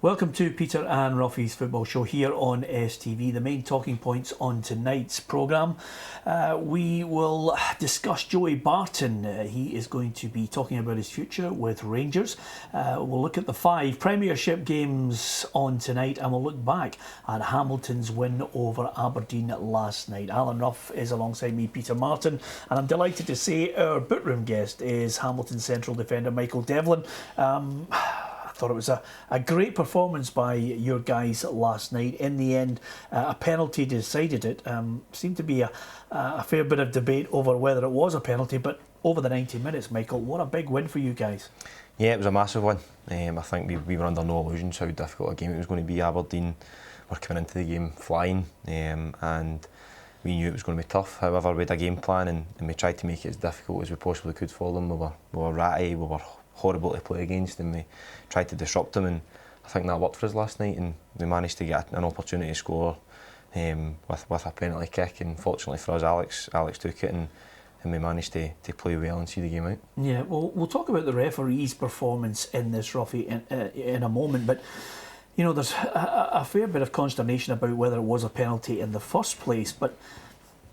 Welcome to Peter and Ruffy's Football Show here on STV. The main talking points on tonight's programme. We will discuss Joey Barton. He is going to be talking about his future with Rangers. We'll look at the 5 Premiership games on tonight, and we'll look back at Hamilton's win over Aberdeen last night. Alan Ruff is alongside me, Peter Martin, and I'm delighted to say our bootroom guest is Hamilton central defender Michael Devlin. I thought it was a great performance by your guys last night. In the end, a penalty decided it. Seemed to be a fair bit of debate over whether it was a penalty, but over the 90 minutes, Michael, what a big win for you guys. Yeah, it was a massive one. I think we were under no illusions how difficult a game it was going to be. Aberdeen were coming into the game flying, and we knew it was going to be tough. However, we had a game plan and we tried to make it as difficult as we possibly could for them. We were ratty, we were horrible to play against, and we tried to disrupt them, and I think that worked for us last night, and we managed to get an opportunity to score with a penalty kick, and fortunately for us, Alex took it, and we managed to play well and see the game out. Yeah, well, we'll talk about the referee's performance in this, Ruffy, in a moment, but you know, there's a fair bit of consternation about whether it was a penalty in the first place, but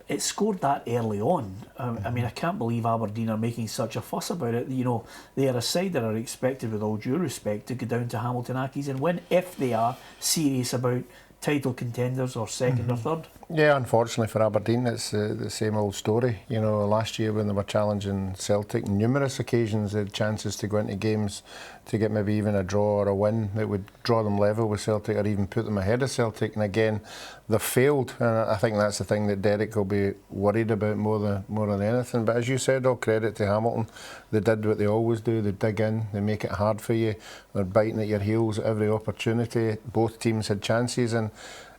it scored that early on. I mean, I can't believe Aberdeen are making such a fuss about it. You know, they are a side that are expected, with all due respect, to go down to Hamilton Accies and win if they are serious about title contenders or second or third. Yeah, unfortunately for Aberdeen, it's the same old story. You know, last year when they were challenging Celtic, numerous occasions they had chances to go into games to get maybe even a draw or a win that would draw them level with Celtic or even put them ahead of Celtic. And again, they've failed. And I think that's the thing that Derek will be worried about more than anything. But as you said, all credit to Hamilton. They did what they always do. They dig in, they make it hard for you. They're biting at your heels at every opportunity. Both teams had chances and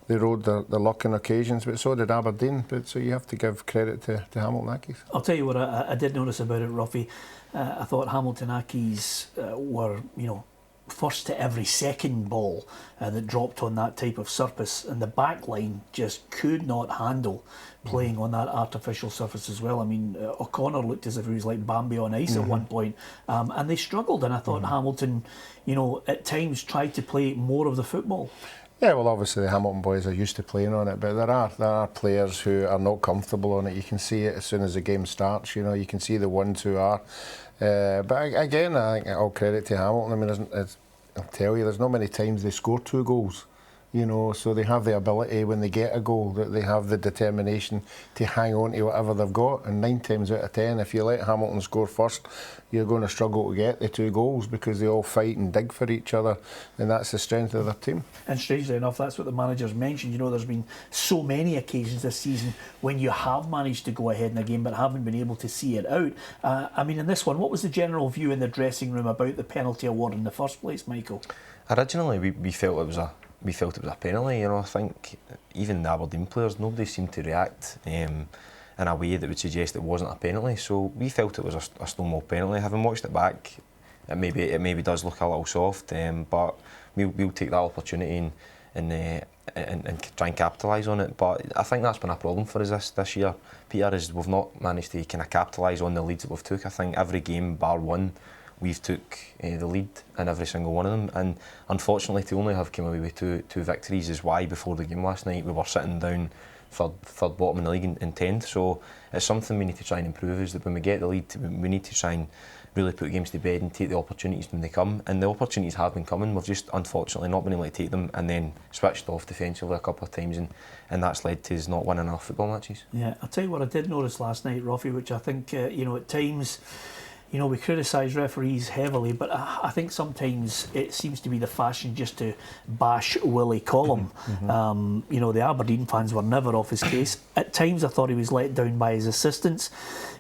they rode their luck on occasions, but so did Aberdeen. But so you have to give credit to Hamilton Accies. I'll tell you what I did notice about it, Ruffy. I thought Hamilton Accies were, you know, first to every second ball that dropped on that type of surface, and the back line just could not handle playing on that artificial surface as well. I mean, O'Connor looked as if he was like Bambi on ice at one point, and they struggled, and I thought Hamilton, you know, at times tried to play more of the football. Yeah, well, obviously the Hamilton boys are used to playing on it, but there are players who are not comfortable on it. You can see it as soon as the game starts. You know, you can see the ones who are. But again, I think all credit to Hamilton. I mean, I'll tell you, there's not many times they score 2 goals. You know, so they have the ability when they get a goal, that they have the determination to hang on to whatever they've got. And 9 times out of 10, if you let Hamilton score first, you're going to struggle to get the 2 goals because they all fight and dig for each other, and that's the strength of their team. And strangely enough, that's what the managers mentioned. You know, there's been so many occasions this season when you have managed to go ahead in a game but haven't been able to see it out. I mean, in this one, what was the general view in the dressing room about the penalty award in the first place, Michael? Originally, we felt it was a penalty. You know, I think even the Aberdeen players, nobody seemed to react in a way that would suggest it wasn't a penalty. So we felt it was a stonewall penalty. Having watched it back, it maybe does look a little soft, but we'll take that opportunity and try and capitalise on it. But I think that's been a problem for us this year, Peter, is we've not managed to kind of capitalise on the leads that we've took. I think every game bar one, we've took the lead in every single one of them, and unfortunately to only have come away with two victories is why before the game last night we were sitting down third bottom in the league in 10th. So it's something we need to try and improve, is that when we get the lead, we need to try and really put games to bed and take the opportunities when they come, and the opportunities have been coming. We've just unfortunately not been able to take them, and then switched off defensively a couple of times, and that's led to us not winning enough football matches. Yeah, I'll tell you what I did notice last night, Ruffy, which I think you know, at times, you know, we criticise referees heavily, but I think sometimes it seems to be the fashion just to bash Willie Collum. You know, the Aberdeen fans were never off his case. At times I thought he was let down by his assistants.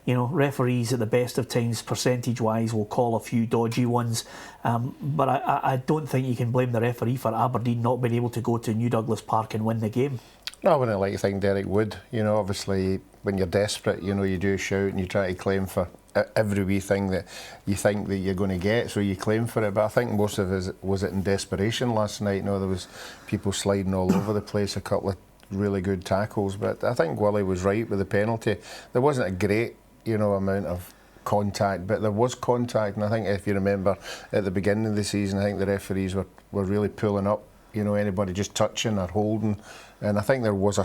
You know, referees at the best of times, percentage-wise, will call a few dodgy ones. But I don't think you can blame the referee for Aberdeen not being able to go to New Douglas Park and win the game. No, I wouldn't like to think Derek would. You know, obviously, when you're desperate, you know, you do shout and you try to claim for every wee thing that you think that you're going to get, so you claim for it. But I think most of it was in desperation last night. You know, there was people sliding all over the place, a couple of really good tackles. But I think Willie was right with the penalty. There wasn't a great, you know, amount of contact, but there was contact, and I think if you remember at the beginning of the season, I think the referees were really pulling up, you know, anybody just touching or holding, and I think there was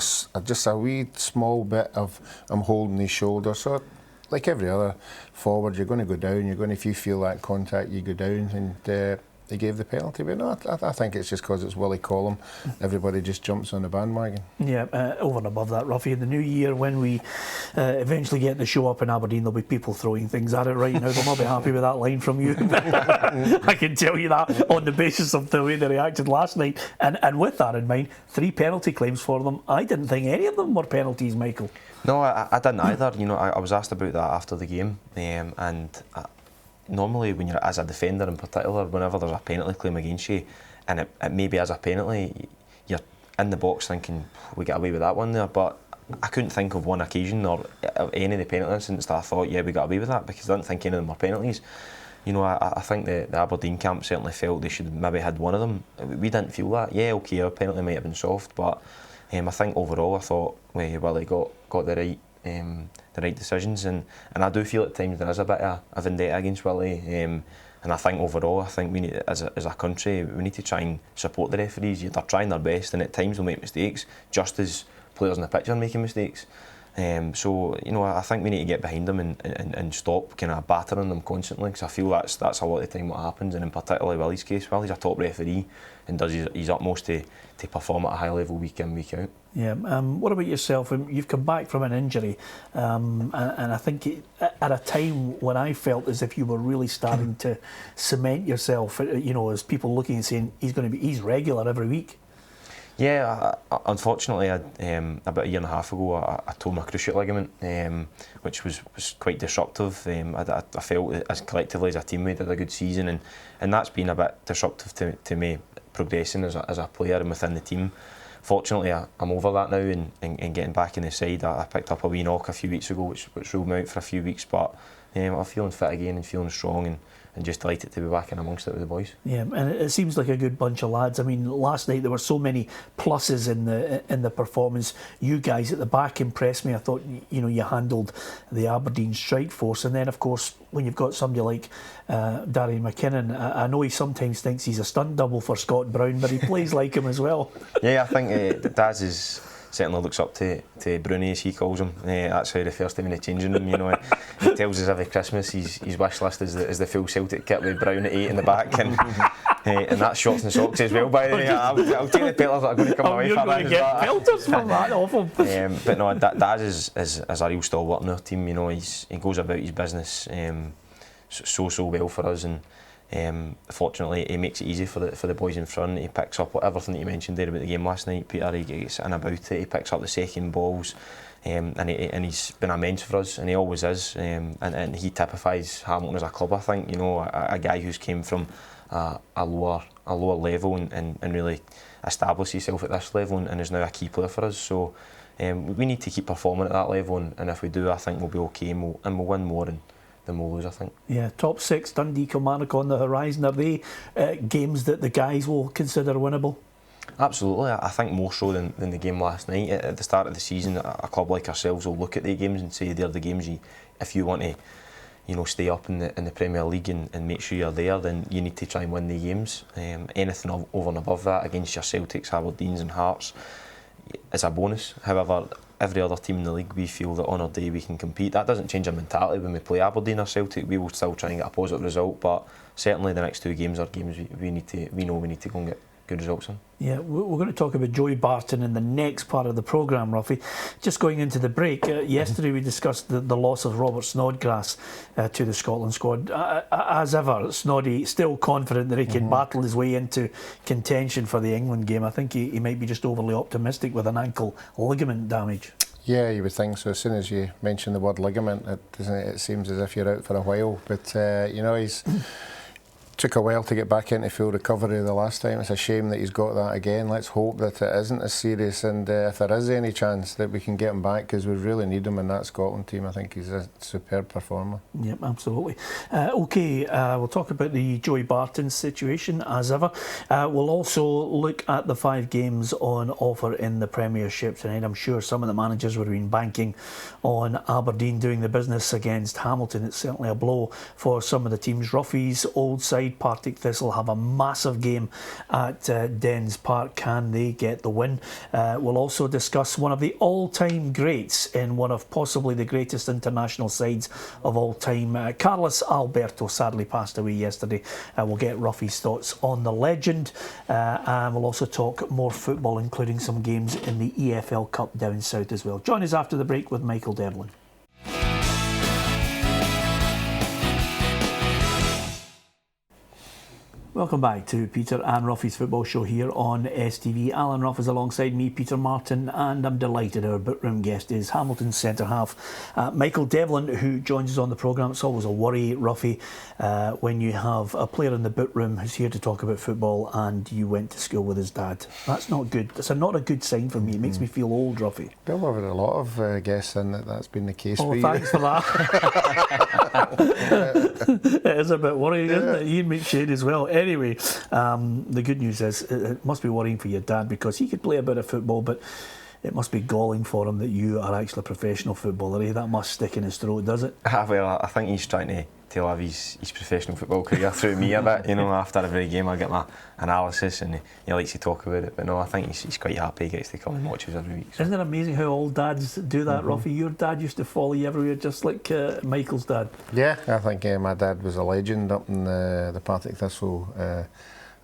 just a wee small bit of holding his shoulder. So like every other forward, you're going to go down, if you feel that contact, you go down, and they gave the penalty. But no, I think it's just because it's Willie Collum. Everybody just jumps on the bandwagon. Yeah, over and above that, Ruffy, in the new year, when we eventually get the show up in Aberdeen, there'll be people throwing things at it right now. They'll not be happy with that line from you. I can tell you that on the basis of the way they reacted last night. And with that in mind, 3 penalty claims for them. I didn't think any of them were penalties, Michael. No, I didn't either. You know, I was asked about that after the game, and normally when you're as a defender in particular, whenever there's a penalty claim against you, and it maybe as a penalty, you're in the box thinking we get away with that one there, but I couldn't think of one occasion or any of the penalty incidents that I thought, yeah, we got away with that, because I didn't think any of them were penalties. You know, I think the Aberdeen camp certainly felt they should maybe had one of them. We didn't feel that. Yeah, okay, our penalty might have been soft, but I think overall I thought Willie got the right decisions, and I do feel at times there is a bit of a vendetta against Willie, and I think overall we need, as a country, we need to try and support the referees. They're trying their best, and at times they'll make mistakes, just as players in the pitch are making mistakes. So you know, I think we need to get behind them and stop kind of battering them constantly, because I feel that's a lot of the time what happens. And in particularly Willie's case, Willie's a top referee and does his utmost to perform at a high level week in, week out. Yeah. What about yourself? You've come back from an injury, and I think at a time when I felt as if you were really starting to cement yourself, you know, as people looking and saying he's regular every week. Yeah, unfortunately, about a year and a half ago, I tore my cruciate ligament, which was quite disruptive. I felt as collectively as a team we did a good season, and that's been a bit disruptive to me progressing as a player and within the team. Fortunately, I'm over that now and getting back in the side. I picked up a wee knock a few weeks ago, which ruled me out for a few weeks, but I'm feeling fit again and feeling strong, and just delighted to be back in amongst it with the boys. Yeah, and it seems like a good bunch of lads. I mean, last night there were so many pluses in the performance. You guys at the back impressed me. I thought, you know, you handled the Aberdeen strike force, and then of course when you've got somebody like Darren McKinnon, I know he sometimes thinks he's a stunt double for Scott Brown, but he plays like him as well. Yeah, I think Daz certainly looks up to Bruni, as he calls him. That's how he refers to him in the changing room. You know, he tells us every Christmas his wish list is the full Celtic kit with Brown at 8 in the back, and that's shorts and socks as well. By the way, I'll take the pelters that are going to come away from that. You're going to get pelters from that, awful. But no, Daz is a real stalwart in our team. You know, he goes about his business so well for us, and fortunately he makes it easy for the boys in front. He picks up everything that you mentioned there about the game last night, Peter. He gets in about it, he picks up the second balls, and he's been immense for us, and he always is, and he typifies Hamilton as a club. I think, you know, a guy who's came from a lower level and really established himself at this level, and is now a key player for us. So we need to keep performing at that level, and if we do, I think we'll be okay, and we'll win more than we'll lose, I think. Yeah, top 6, Dundee, Kilmarnock on the horizon. Are they games that the guys will consider winnable? Absolutely. I think more so than the game last night. At the start of the season, a club like ourselves will look at the games and say they're the games if you want to, you know, stay up in the Premier League and make sure you're there, then you need to try and win the games. Anything over and above that against your Celtics, Aberdeens and Hearts is a bonus. However, every other team in the league, we feel that on our day we can compete. That doesn't change our mentality when we play Aberdeen or Celtic. We will still try and get a positive result, but certainly the next 2 games are games we know we need to go and get good results in. Yeah, we're going to talk about Joey Barton in the next part of the programme, Ruffy. Just going into the break, yesterday we discussed the loss of Robert Snodgrass to the Scotland squad. As ever, Snoddy still confident that he can battle his way into contention for the England game. I think he might be just overly optimistic with an ankle ligament damage. Yeah, you would think so. As soon as you mention the word ligament, it seems as if you're out for a while. But you know, took a while to get back into full recovery the last time. It's a shame that he's got that again. Let's hope that it isn't as serious, and if there is any chance that we can get him back, because we really need him in that Scotland team. I think he's a superb performer. Yep, absolutely. OK, we'll talk about the Joey Barton situation as ever. We'll also look at the 5 games on offer in the Premiership tonight. I'm sure some of the managers would have been banking on Aberdeen doing the business against Hamilton. It's certainly a blow for some of the teams. Roughies, old side, Partick Thistle have a massive game at Dens Park. Can they get the win? We'll also discuss one of the all-time greats in one of possibly the greatest international sides of all time. Carlos Alberto sadly passed away yesterday. We'll get Ruffy's thoughts on the legend, and we'll also talk more football, including some games in the EFL Cup down south as well. Join us after the break with Michael Devlin. Welcome back to Peter and Ruffy's football show here on STV. Alan Ruff is alongside me, Peter Martin, and I'm delighted our bookroom guest is Hamilton centre half Michael Devlin, who joins us on the programme. It's always a worry, Ruffy, when you have a player in the bookroom who's here to talk about football and you went to school with his dad. That's not good. That's not a good sign for me. It makes me feel old, Ruffy. Well, we've had a lot of guests in that's been the case for you. Thanks for that. It is a bit worrying, isn't it? Ian McShane as well. Anyway, the good news is it must be worrying for your dad, because he could play a bit of football, but it must be galling for him that you are actually a professional footballer. Eh? That must stick in his throat, does it? Well, I think he's trying to live his professional football career through me a bit. You know, after every game I get my analysis and he likes to talk about it. But no, I think he's quite happy he gets to come and watch us every week. So. Isn't it amazing how all dads do that, Ruffy? Your dad used to follow you everywhere, just like Michael's dad. Yeah, I think my dad was a legend up in the Partick Thistle,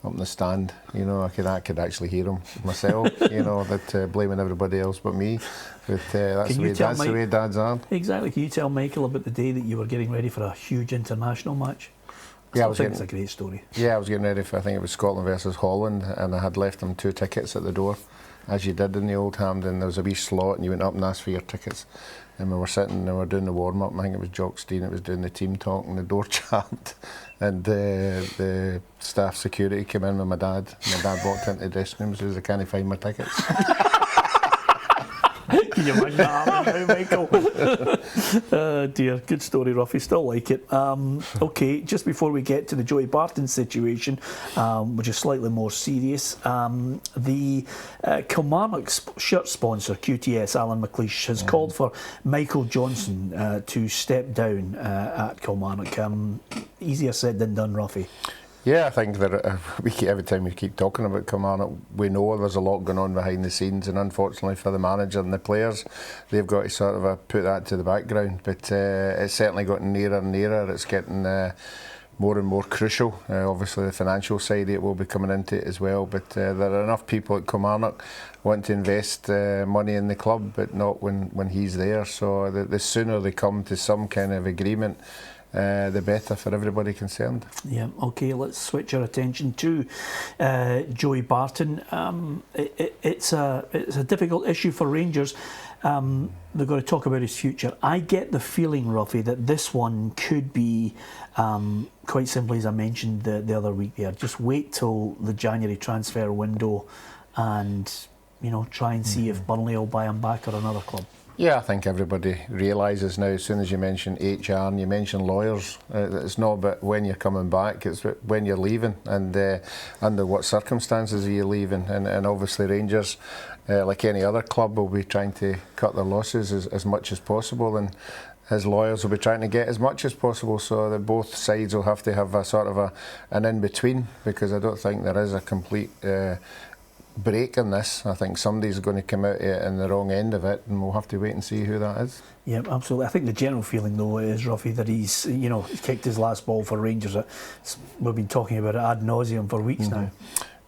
up in the stand. You know, I could actually hear him myself. You know, that blaming everybody else but me. But that's the way dads are. Exactly. Can you tell Michael about the day that you were getting ready for a huge international match? Yeah, I think it's a great story. Yeah, I was getting ready for, I think it was Scotland versus Holland, and I had left him 2 tickets at the door, as you did in the old Hampden. There was a wee slot and you went up and asked for your tickets. And we were sitting and we were doing the warm-up. I think it was Jock Steen, it was doing the team talk, and the door jammed. And the staff security came in with my dad. My dad walked into the dressing room and says, I can't find my tickets. Can you imagine that happening now, Michael? Dear, good story, Ruffy. Still like it. OK, just before we get to the Joey Barton situation, which is slightly more serious, the Kilmarnock shirt sponsor, QTS, Alan McLeish, has called for Michael Johnson to step down at Kilmarnock. Easier said than done, Ruffy. Yeah, I think that every time we keep talking about Kilmarnock, we know there's a lot going on behind the scenes, and unfortunately for the manager and the players, they've got to sort of put that to the background. But it's certainly gotten nearer and nearer. It's getting more and more crucial. Obviously, the financial side it will be coming into it as well. But there are enough people at Kilmarnock want to invest money in the club, but not when he's there. So the sooner they come to some kind of agreement, the better for everybody concerned. Yeah, OK, let's switch our attention to Joey Barton. It's a difficult issue for Rangers. They've got to talk about his future. I get the feeling, Ruffy, that this one could be, quite simply as I mentioned the other week there, just wait till the January transfer window and, you know, try and see if Burnley will buy him back or another club. Yeah, I think everybody realises now, as soon as you mention HR and you mention lawyers, it's not about when you're coming back, it's when you're leaving and under what circumstances are you leaving. And obviously Rangers, like any other club, will be trying to cut their losses as much as possible, and his lawyers will be trying to get as much as possible, so that both sides will have to have a sort of an in-between, because I don't think there is a complete break in this. I think somebody's going to come out in the wrong end of it, and we'll have to wait and see who that is. Yeah, absolutely. I think the general feeling though is, Ruffy, that he's kicked his last ball for Rangers. We've been talking about it ad nauseum for weeks now.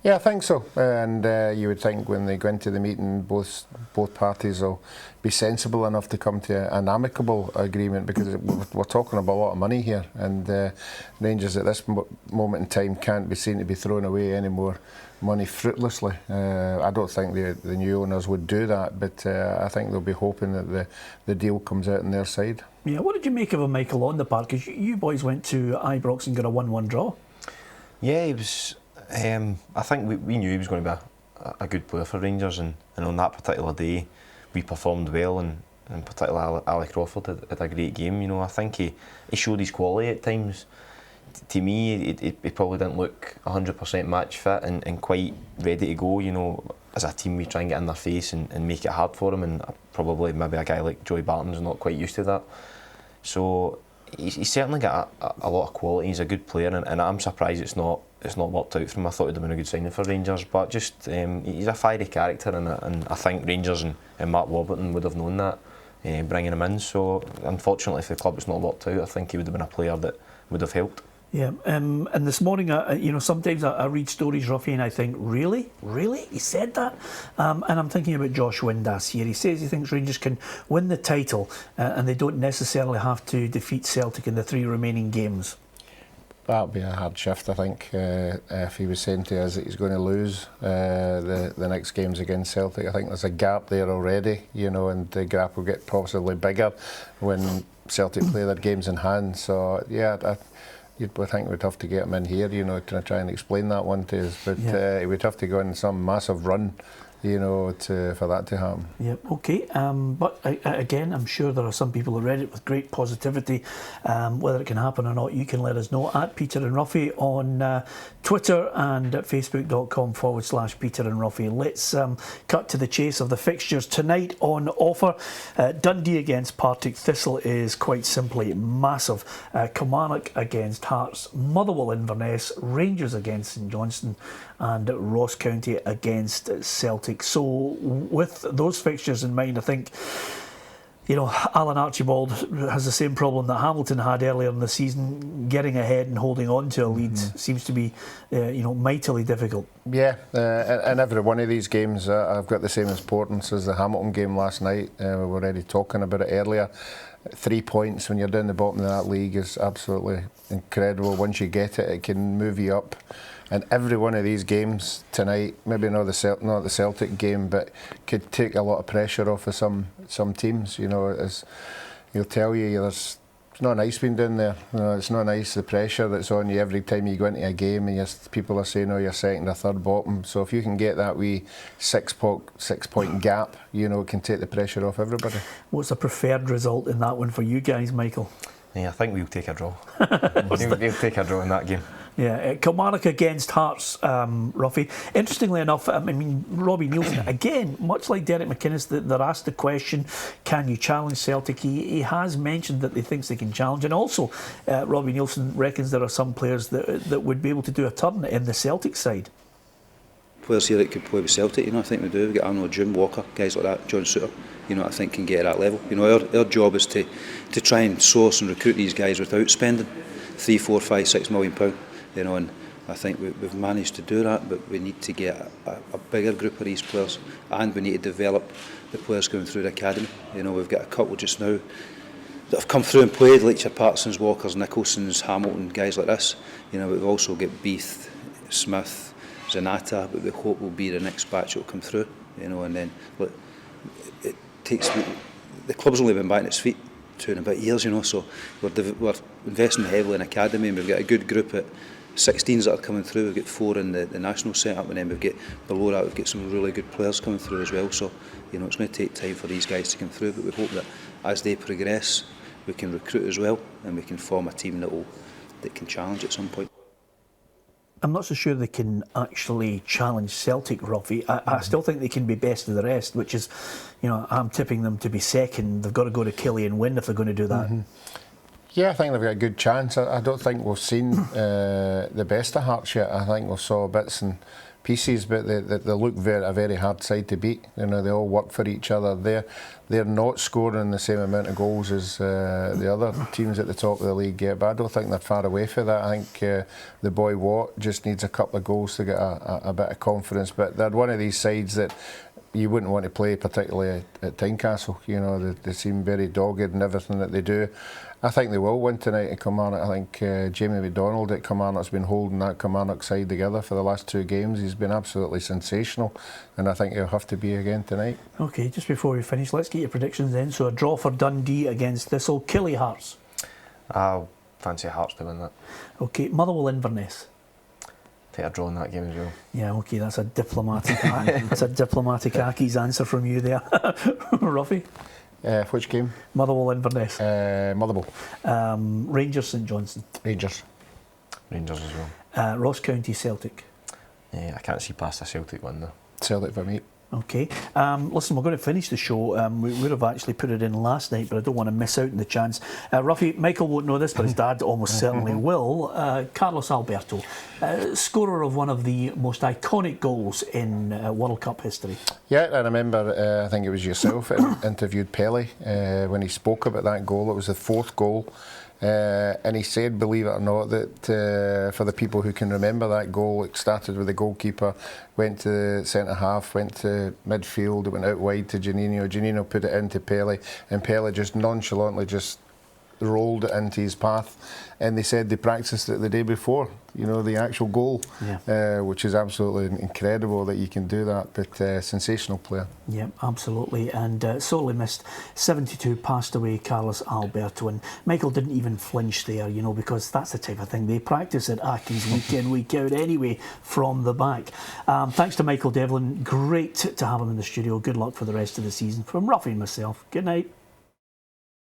Yeah, I think so. And you would think when they go into the meeting, both parties will be sensible enough to come to an amicable agreement, because we're talking about a lot of money here, and Rangers at this moment in time can't be seen to be throwing away any more money fruitlessly. I don't think the new owners would do that, but I think they'll be hoping that the deal comes out on their side. Yeah, what did you make of him, Michael, on the park? Because you boys went to Ibrox and got a 1-1 draw. Yeah, he was. I think we knew he was going to be a good player for Rangers, and on that particular day, we performed well, and in particular, Ali Crawford had a great game. You know, I think he showed his quality at times. To me, he probably didn't look 100% match fit and quite ready to go. You know, as a team, we try and get in their face and make it hard for him, and probably maybe a guy like Joey Barton's not quite used to that. So he's certainly got a lot of quality. He's a good player, and I'm surprised it's not worked out for him. I thought it'd have been a good signing for Rangers, but just he's a fiery character, and I think Rangers and Mark Warburton would have known that, bringing him in. So unfortunately for the club, it's not worked out. I think he would have been a player that would have helped. Yeah, and this morning, you know, sometimes I read stories, Ruffy, and I think, really? He said that? And I'm thinking about Josh Windass here. He says he thinks Rangers can win the title and they don't necessarily have to defeat Celtic in the 3 remaining games. That would be a hard shift, I think, if he was saying to us that he's going to lose the next games against Celtic. I think there's a gap there already, you know, and the gap will get possibly bigger when Celtic play their games in hand. So, yeah, I think we'd have to get him in here, you know, to try and explain that one to us. But he would have to go on some massive run, you know, for that to happen. Yep, okay. But again, I'm sure there are some people who read it with great positivity. Whether it can happen or not, you can let us know at Peter and Ruffy on Twitter and at facebook.com/Peter and Ruffy. Let's cut to the chase of the fixtures tonight on offer. Dundee against Partick Thistle is quite simply massive. Kilmarnock against Hearts, Motherwell Inverness, Rangers against St Johnstone, and Ross County against Celtic. So with those fixtures in mind, I think, you know, Alan Archibald has the same problem that Hamilton had earlier in the season. Getting ahead and holding on to a lead seems to be, you know, mightily difficult. Yeah, and every one of these games I've got the same importance as the Hamilton game last night. We were already talking about it earlier. 3 points when you're down the bottom of that league is absolutely incredible. Once you get it, it can move you up. And every one of these games tonight, maybe not the Celtic game, but could take a lot of pressure off of some teams. You know, as he'll tell you, it's not nice being down there. You know, it's not nice, the pressure that's on you every time you go into a game, and people are saying, "Oh, you're second or third bottom." So if you can get that wee 6 point gap, you know, it can take the pressure off everybody. What's a preferred result in that one for you guys, Michael? Yeah, I think we'll take a draw. We'll take a draw in that game. Yeah, Kilmarnock against Hearts, Ruffy. Interestingly enough, I mean, Robbie Neilson, again, much like Derek McInnes, they're asked the question, can you challenge Celtic? He has mentioned that he thinks they can challenge, and also Robbie Neilson reckons there are some players that would be able to do a turn in the Celtic side. Players here that could play with Celtic, you know, I think we do. We've got Arnold, Jim, Walker, guys like that, John Suter, you know, I think can get at that level. You know, our job is to try and source and recruit these guys without spending £3, £4, £5, £6 million. You know, and I think we've managed to do that, but we need to get a bigger group of these players, and we need to develop the players going through the academy. You know, we've got a couple just now that have come through and played, like your Pattersons, Walkers, Nicholsons, Hamilton, guys like this. You know, we've also got Beath, Smith, Zanata, but we hope will be the next batch that will come through. You know, and then look, it takes the club's only been back on its feet 2 and a bit years. You know, so we're investing heavily in academy, and we've got a good group at 16s that are coming through. We've got 4 in the national setup, and then we've got below that we've got some really good players coming through as well. So, you know, it's going to take time for these guys to come through, but we hope that as they progress, we can recruit as well, and we can form a team that can challenge at some point. I'm not so sure they can actually challenge Celtic, Ruffy. I still think they can be best of the rest, which is, you know, I'm tipping them to be second. They've got to go to Killie and win if they're going to do that. Yeah, I think they've got a good chance. I don't think we've seen the best of Hearts yet. I think we saw bits and pieces, but they look a very hard side to beat. You know, they all work for each other. They're not scoring the same amount of goals as the other teams at the top of the league yet, but I don't think they're far away from that. I think the boy Watt just needs a couple of goals to get a bit of confidence, but they're one of these sides that you wouldn't want to play, particularly at Tynecastle. You know, they seem very dogged in everything that they do. I think they will win tonight at Kilmarnock. I think Jamie McDonald at Kilmarnock's been holding that Kilmarnock side together for the last 2 games. He's been absolutely sensational, and I think he'll have to be again tonight. OK, just before we finish, let's get your predictions then. So a draw for Dundee against Thistle. Killie Hearts. I'll fancy Hearts to win that. OK, Motherwell Inverness. take a draw in that game as well. Yeah, okay, that's a diplomatic Aki's answer from you there. Ruffy? Which game? Motherwell Inverness. Motherwell. Rangers St Johnstone. Rangers. Rangers as well. Ross County Celtic. I can't see past a Celtic one though. Celtic for me. Okay. Listen, we're going to finish the show. We would have actually put it in last night, but I don't want to miss out on the chance. Ruffy, Michael won't know this, but his dad almost certainly will. Carlos Alberto, scorer of one of the most iconic goals in World Cup history. Yeah, I remember, I think it was yourself, interviewed Pele when he spoke about that goal. It was the fourth goal. And he said, believe it or not, that for the people who can remember that goal, it started with the goalkeeper, went to centre half, went to midfield, it went out wide to Janino. Janino put it into Pele, and Pele just nonchalantly just rolled it into his path. And they said they practiced it the day before, you know, the actual goal, which is absolutely incredible that you can do that. But sensational player. Yeah, absolutely. And sorely missed. 72, passed away, Carlos Alberto. And Michael didn't even flinch there, you know, because that's the type of thing they practice at Aki's week in, week out anyway, from the back. Thanks to Michael Devlin. Great to have him in the studio. Good luck for the rest of the season. From Ruffy and myself, good night.